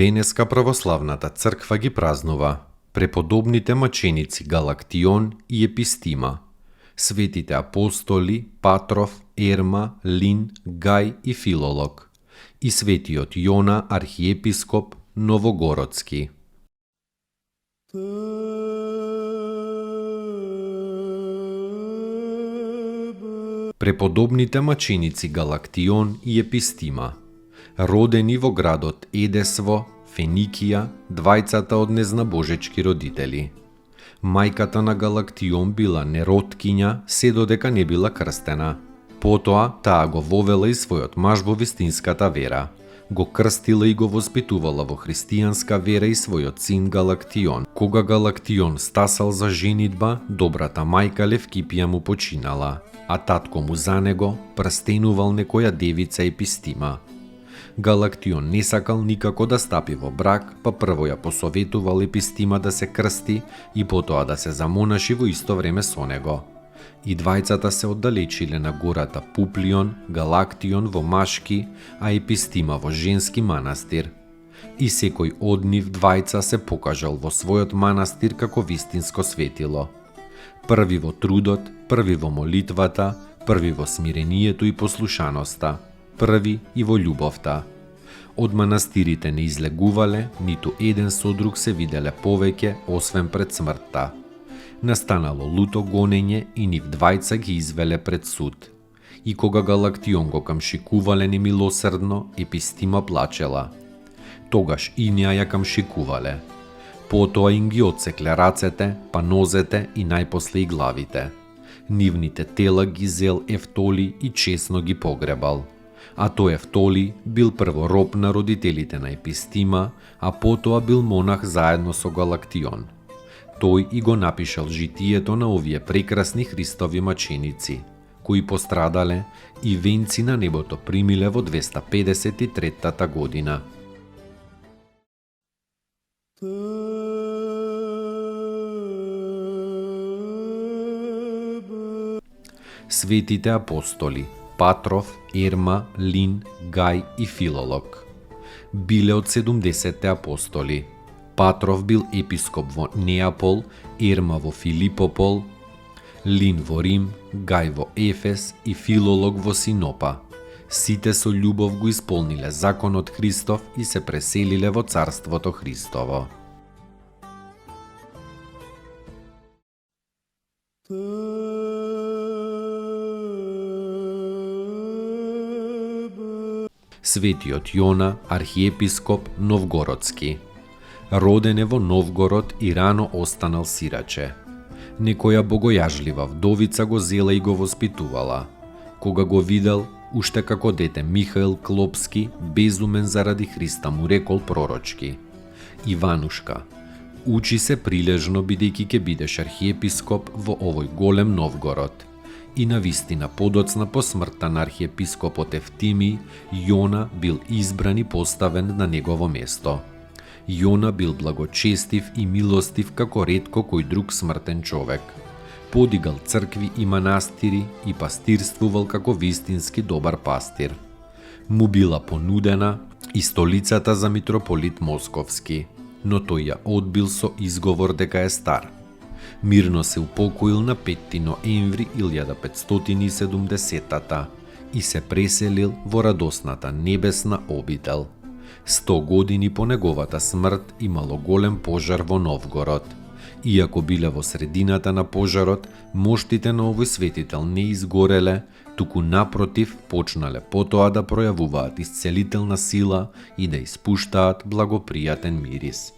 Денеска православната црква ги празнува преподобните маченици Галактион и Епистима, светите апостоли Патров, Ерма, Лин, Гај и Филолог и светиот Јона архиепископ Новогородски. Преподобните маченици Галактион и Епистима, родени во градот Едесво, Феникија, двајцата од незнабожечки родители. Мајката на Галактион била нероткиња, се додека не била крстена. Потоа таа го вовела и својот маж во вистинската вера. Го крстила и го воспитувала во христијанска вера и својот син Галактион. Кога Галактион стасал за женидба, добрата мајка Левкипија му починала, а татко му за него прстенувал некоја девица Епистима. Галактион не сакал никако да стапи во брак, па прво ја посоветувал Епистима да се крсти и потоа да се замонаши во исто време со него. И двајцата се оддалечиле на гората Пуплион, Галактион во машки, а Епистима во женски манастир. И секој од нив двајца се покажал во својот манастир како вистинско светило. Први во трудот, први во молитвата, први во смирението и послушаноста, први и во љубовта. Од манастирите не излегувале, ниту еден со друг се виделе повеќе, освен пред смртта. Настанало луто гонење и нив двајца ги извеле пред суд. И кога Галактион го камшикувале немилосрдно, Епистима плачела. Тогаш и неа ја камшикувале. Потоа им ги отсекле рацете, па нозете и најпосле и главите. Нивните тела ги зел Ефтоли и честно ги погребал. А тој Ефтоли бил прво роб на родителите на Епистима, а потоа бил монах заедно со Галактион. Тој и го напишал житието на овие прекрасни Христови маченици, кои пострадале и венци на небото примиле во 253 година. Светите апостоли Патров, Ерма, Лин, Гај и Филолог биле од 70 апостоли. Патров бил епископ во Неапол, Ерма во Филипопол, Лин во Рим, Гај во Ефес и Филолог во Синопа. Сите со љубов го исполниле законот Христов и се преселиле во Царството Христово. Светиот Јона, архиепископ Новгородски. Роден е во Новгород и рано останал сираче. Некоја богојажлива вдовица го зела и го воспитувала. Кога го видел, уште како дете, Михаил Клопски, безумен заради Христа, му рекол пророчки: Иванушка, учи се прилежно бидејќи ќе бидеш архиепископ во овој голем Новгород. И навистина подоцна по смртта на архиепископот Евтимиј, Јона бил избран и поставен на негово место. Јона бил благочестив и милостив како ретко кој друг смртен човек. Подигал цркви и манастири и пастирствувал како вистински добар пастир. Му била понудена и столицата за митрополит Московски, но тој ја одбил со изговор дека е стар. Мирно се упокоил на 5 ноември 1570 и се преселил во радосната небесна обител. 100 години по неговата смрт имало голем пожар во Новгород. Иако биле во средината на пожарот, моштите на овој светител не изгореле, туку напротив почнале потоа да пројавуваат исцелителна сила и да испуштаат благопријатен мирис.